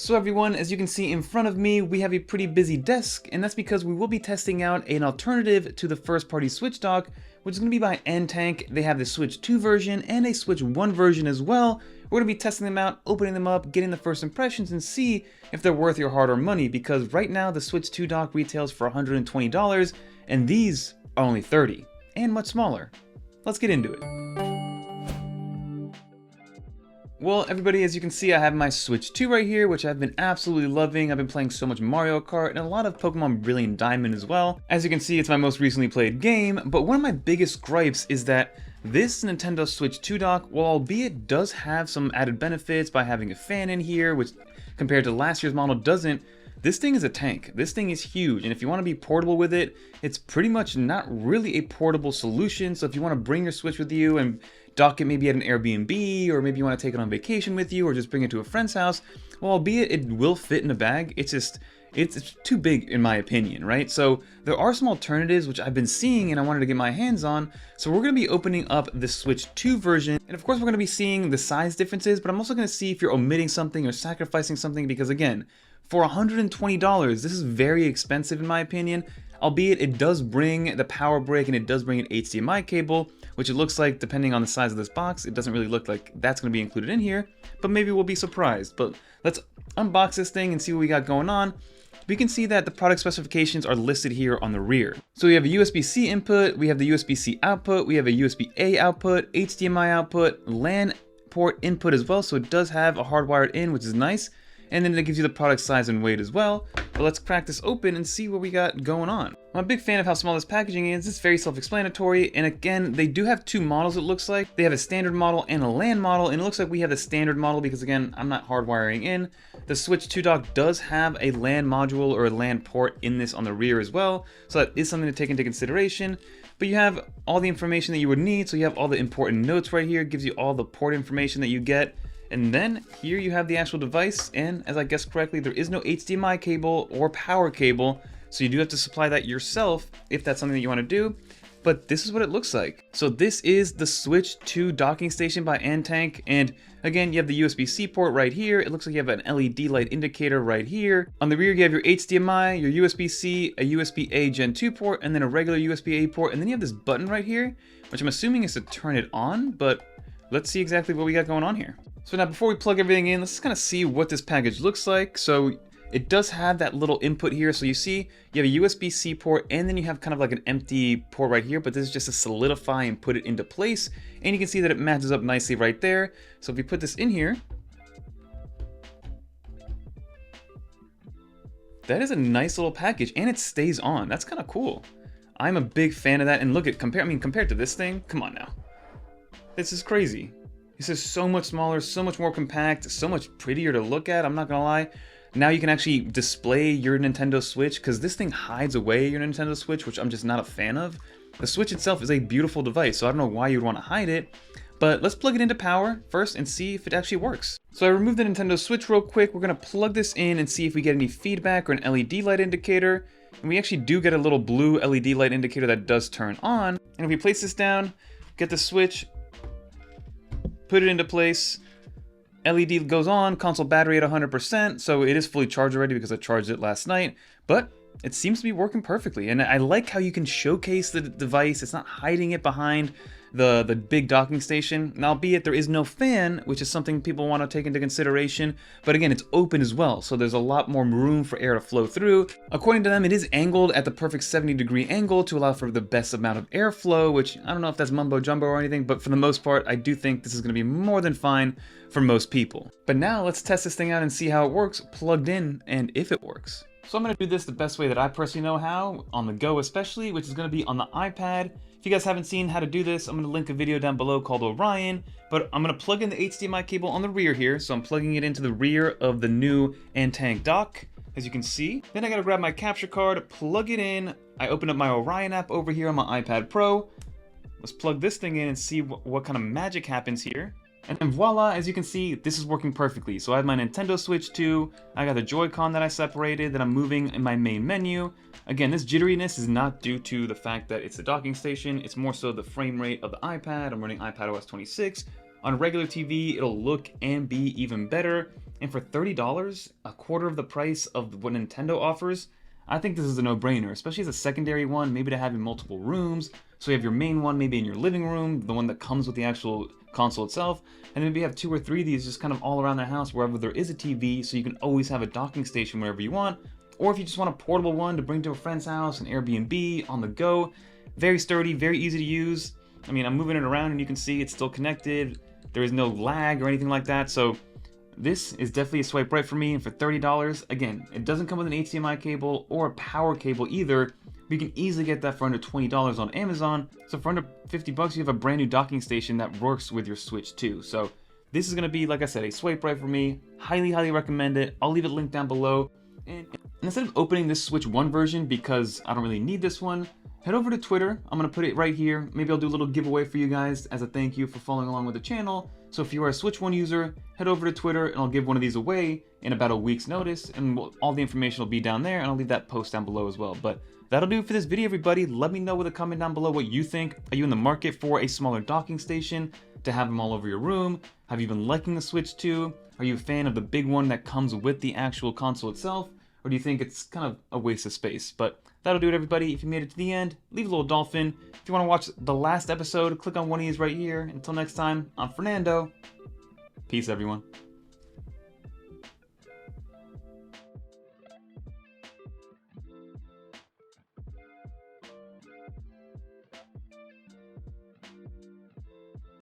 So everyone, as you can see in front of me, we have a pretty busy desk, and that's because we will be testing out an alternative to the first-party Switch dock, which is going to be by Antank. They have the Switch 2 version and a Switch 1 version as well. We're going to be testing them out, opening them up, getting the first impressions, and see if they're worth your hard-earned money, because right now the Switch 2 dock retails for $120, and these are only $30, and much smaller. Let's get into it. Well, everybody, as you can see, I have my Switch 2 right here, which I've been absolutely loving. I've been playing so much Mario Kart and a lot of Pokemon Brilliant Diamond as well. As you can see, it's my most recently played game, but one of my biggest gripes is that this Nintendo Switch 2 dock, while albeit does have some added benefits by having a fan in here, which compared to last year's model doesn't, this thing is a tank. This thing is huge, and if you want to be portable with it, it's pretty much not really a portable solution. So if you want to bring your Switch with you and dock it maybe at an Airbnb, or maybe you want to take it on vacation with you, or just bring it to a friend's house, well, albeit it will fit in a bag, it's too big in my opinion, right? So there are some alternatives which I've been seeing and I wanted to get my hands on. So we're going to be opening up the Switch 2 version, and of course we're going to be seeing the size differences, but I'm also going to see if you're omitting something or sacrificing something, because again, for $120, this is very expensive in my opinion, albeit it does bring the power brick and it does bring an HDMI cable, which it looks like, depending on the size of this box, it doesn't really look like that's going to be included in here, but maybe we'll be surprised. But let's unbox this thing and see what we got going on. We can see that the product specifications are listed here on the rear. So we have a USB-C input, we have the USB-C output, we have a USB-A output, HDMI output, LAN port input as well, so it does have a hardwired in, which is nice. And then it gives you the product size and weight as well. But let's crack this open and see what we got going on. I'm a big fan of how small this packaging is. It's very self-explanatory, and again, they do have two models it looks like. They have a standard model and a LAN model, and it looks like we have the standard model because again, I'm not hardwiring in. The Switch 2 dock does have a LAN module or a LAN port in this on the rear as well, so that is something to take into consideration. But you have all the information that you would need, so you have all the important notes right here. It gives you all the port information that you get. And then here you have the actual device, and as I guessed correctly, there is no HDMI cable or power cable, so you do have to supply that yourself if that's something that you want to do. But this is what it looks like. So this is the Switch 2 docking station by Antank, and again, you have the USB-C port right here. It looks like you have an LED light indicator right here. On the rear, you have your HDMI, your USB-C, a USB-A Gen 2 port, and then a regular USB-A port, and then you have this button right here, which I'm assuming is to turn it on, but let's see exactly what we got going on here. So now before we plug everything in, let's just kind of see what this package looks like. So it does have that little input here. So you see you have a USB-C port, and then you have kind of like an empty port right here, but this is just to solidify and put it into place. And you can see that it matches up nicely right there. So if we put this in here, that is a nice little package, and it stays on. That's kind of cool. I'm a big fan of that. And look at, compared to this thing, come on now. This is crazy. This is so much smaller, so much more compact, so much prettier to look at, I'm not gonna lie. Now you can actually display your Nintendo Switch, because this thing hides away your Nintendo Switch, which I'm just not a fan of. The Switch itself is a beautiful device, so I don't know why you'd want to hide it. But let's plug it into power first and see if it actually works. So I removed the Nintendo Switch real quick. We're gonna plug this in and see if we get any feedback or an LED light indicator. And we actually do get a little blue LED light indicator that does turn on. And if we place this down, get the Switch, put it into place, LED goes on, console battery at 100%, so it is fully charged already because I charged it last night, but it seems to be working perfectly. And I like how you can showcase the device. It's not hiding it behind the big docking station. Now, albeit there is no fan, which is something people want to take into consideration, but again, it's open as well, so there's a lot more room for air to flow through. According to them, it is angled at the perfect 70-degree angle to allow for the best amount of airflow, which I don't know if that's mumbo jumbo or anything, but for the most part, I do think this is going to be more than fine for most people. But now let's test this thing out and see how it works plugged in and if it works. So I'm going to do this the best way that I personally know how, on the go especially, which is going to be on the iPad. If you guys haven't seen how to do this, I'm going to link a video down below called Orion, but I'm going to plug in the HDMI cable on the rear here, so I'm plugging it into the rear of the new Antank dock, as you can see. Then I got to grab my capture card, plug it in. I open up my Orion app over here on my iPad Pro. Let's plug this thing in and see what kind of magic happens here. And then voila, as you can see, this is working perfectly. So I have my Nintendo Switch 2, I got the Joy-Con that I separated, that I'm moving in my main menu. Again, this jitteriness is not due to the fact that it's a docking station, it's more so the frame rate of the iPad. I'm running iPadOS 26. On a regular TV, it'll look and be even better. And for $30, a quarter of the price of what Nintendo offers, I think this is a no-brainer, especially as a secondary one, maybe to have in multiple rooms. So you have your main one maybe in your living room, the one that comes with the actual console itself, and maybe you have 2 or 3 of these just kind of all around the house wherever there is a TV, so you can always have a docking station wherever you want. Or if you just want a portable one to bring to a friend's house, an Airbnb, on the go. Very sturdy, very easy to use. I mean, I'm moving it around and you can see it's still connected. There is no lag or anything like that, so this is definitely a swipe right for me. And for $30, again, it doesn't come with an HDMI cable or a power cable either, but you can easily get that for under $20 on Amazon. So for under 50 bucks, you have a brand new docking station that works with your Switch too. So this is gonna be, like I said, a swipe right for me. Highly, highly recommend it. I'll leave it linked down below. And instead of opening this Switch 1 version, because I don't really need this one, head over to Twitter. I'm going to put it right here. Maybe I'll do a little giveaway for you guys as a thank you for following along with the channel. So if you are a Switch 1 user, head over to Twitter and I'll give one of these away in about a week's notice, and all the information will be down there, and I'll leave that post down below as well. But that'll do it for this video, everybody. Let me know with a comment down below what you think. Are you in the market for a smaller docking station to have them all over your room? Have you been liking the Switch 2? Are you a fan of the big one that comes with the actual console itself? Or do you think it's kind of a waste of space? But that'll do it, everybody. If you made it to the end, leave a little dolphin. If you want to watch the last episode, click on one of these right here. Until next time, I'm Fernando. Peace, everyone.